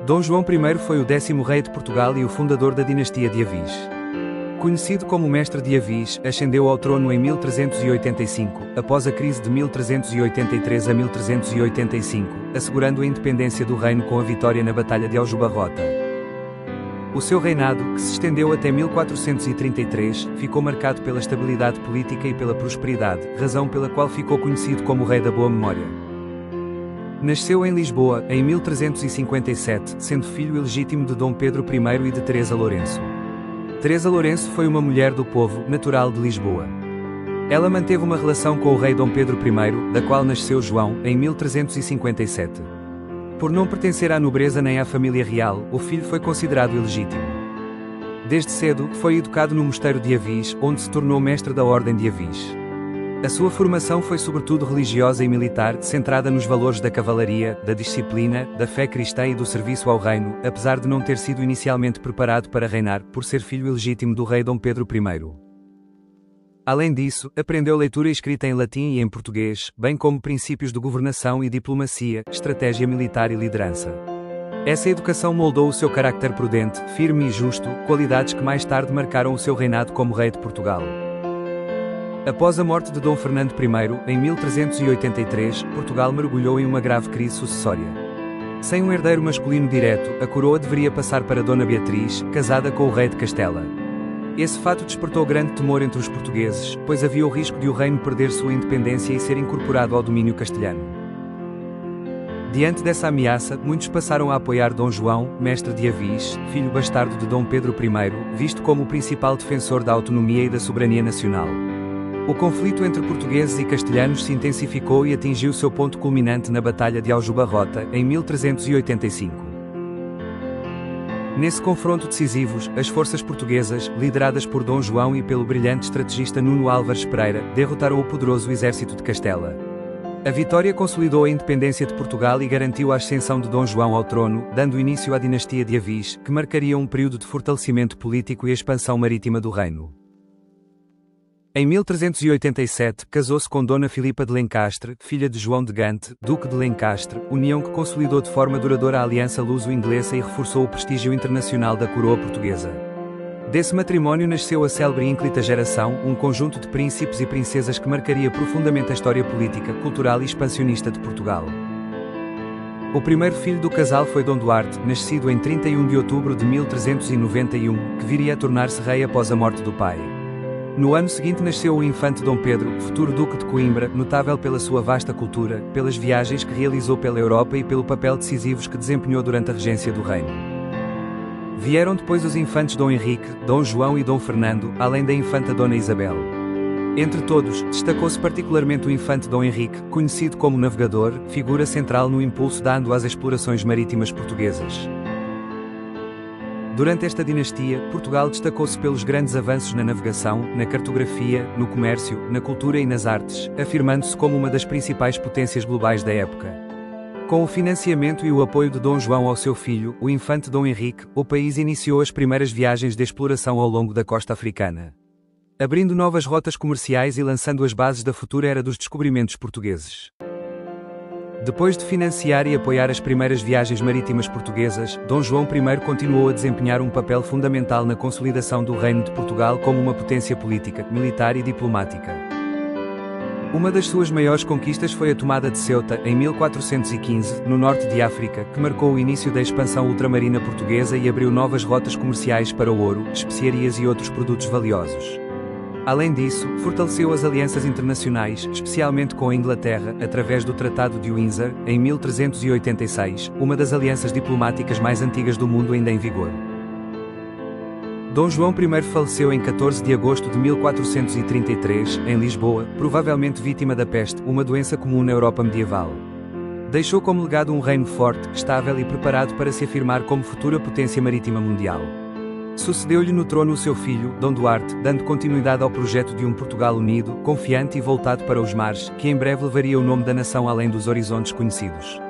Dom João I foi o 10º rei de Portugal e o fundador da dinastia de Avis. Conhecido como Mestre de Avis, ascendeu ao trono em 1385, após a crise de 1383 a 1385, assegurando a independência do reino com a vitória na Batalha de Aljubarrota. O seu reinado, que se estendeu até 1433, ficou marcado pela estabilidade política e pela prosperidade, razão pela qual ficou conhecido como o Rei da Boa Memória. Nasceu em Lisboa, em 1357, sendo filho ilegítimo de Dom Pedro I e de Teresa Lourenço. Teresa Lourenço foi uma mulher do povo, natural de Lisboa. Ela manteve uma relação com o rei Dom Pedro I, da qual nasceu João, em 1357. Por não pertencer à nobreza nem à família real, o filho foi considerado ilegítimo. Desde cedo, foi educado no mosteiro de Avis, onde se tornou mestre da Ordem de Avis. A sua formação foi sobretudo religiosa e militar, centrada nos valores da cavalaria, da disciplina, da fé cristã e do serviço ao reino, apesar de não ter sido inicialmente preparado para reinar, por ser filho ilegítimo do rei Dom Pedro I. Além disso, aprendeu leitura e escrita em latim e em português, bem como princípios de governação e diplomacia, estratégia militar e liderança. Essa educação moldou o seu carácter prudente, firme e justo, qualidades que mais tarde marcaram o seu reinado como rei de Portugal. Após a morte de Dom Fernando I, em 1383, Portugal mergulhou em uma grave crise sucessória. Sem um herdeiro masculino direto, a coroa deveria passar para Dona Beatriz, casada com o rei de Castela. Esse fato despertou grande temor entre os portugueses, pois havia o risco de o reino perder sua independência e ser incorporado ao domínio castelhano. Diante dessa ameaça, muitos passaram a apoiar Dom João, mestre de Avis, filho bastardo de Dom Pedro I, visto como o principal defensor da autonomia e da soberania nacional. O conflito entre portugueses e castelhanos se intensificou e atingiu seu ponto culminante na Batalha de Aljubarrota, em 1385. Nesse confronto decisivo, as forças portuguesas, lideradas por Dom João e pelo brilhante estrategista Nuno Álvares Pereira, derrotaram o poderoso exército de Castela. A vitória consolidou a independência de Portugal e garantiu a ascensão de Dom João ao trono, dando início à dinastia de Avis, que marcaria um período de fortalecimento político e expansão marítima do reino. Em 1387, casou-se com Dona Filipa de Lencastre, filha de João de Gante, Duque de Lencastre, união que consolidou de forma duradoura a aliança luso-inglesa e reforçou o prestígio internacional da coroa portuguesa. Desse matrimónio nasceu a célebre e ínclita geração, um conjunto de príncipes e princesas que marcaria profundamente a história política, cultural e expansionista de Portugal. O primeiro filho do casal foi Dom Duarte, nascido em 31 de outubro de 1391, que viria a tornar-se rei após a morte do pai. No ano seguinte nasceu o infante Dom Pedro, futuro Duque de Coimbra, notável pela sua vasta cultura, pelas viagens que realizou pela Europa e pelo papel decisivo que desempenhou durante a regência do reino. Vieram depois os infantes Dom Henrique, Dom João e Dom Fernando, além da infanta Dona Isabel. Entre todos, destacou-se particularmente o infante Dom Henrique, conhecido como navegador, figura central no impulso dado às explorações marítimas portuguesas. Durante esta dinastia, Portugal destacou-se pelos grandes avanços na navegação, na cartografia, no comércio, na cultura e nas artes, afirmando-se como uma das principais potências globais da época. Com o financiamento e o apoio de Dom João ao seu filho, o infante Dom Henrique, o país iniciou as primeiras viagens de exploração ao longo da costa africana, abrindo novas rotas comerciais e lançando as bases da futura era dos descobrimentos portugueses. Depois de financiar e apoiar as primeiras viagens marítimas portuguesas, Dom João I continuou a desempenhar um papel fundamental na consolidação do Reino de Portugal como uma potência política, militar e diplomática. Uma das suas maiores conquistas foi a tomada de Ceuta, em 1415, no norte de África, que marcou o início da expansão ultramarina portuguesa e abriu novas rotas comerciais para o ouro, especiarias e outros produtos valiosos. Além disso, fortaleceu as alianças internacionais, especialmente com a Inglaterra, através do Tratado de Windsor, em 1386, uma das alianças diplomáticas mais antigas do mundo ainda em vigor. Dom João I faleceu em 14 de agosto de 1433, em Lisboa, provavelmente vítima da peste, uma doença comum na Europa medieval. Deixou como legado um reino forte, estável e preparado para se afirmar como futura potência marítima mundial. Sucedeu-lhe no trono o seu filho, Dom Duarte, dando continuidade ao projeto de um Portugal unido, confiante e voltado para os mares, que em breve levaria o nome da nação além dos horizontes conhecidos.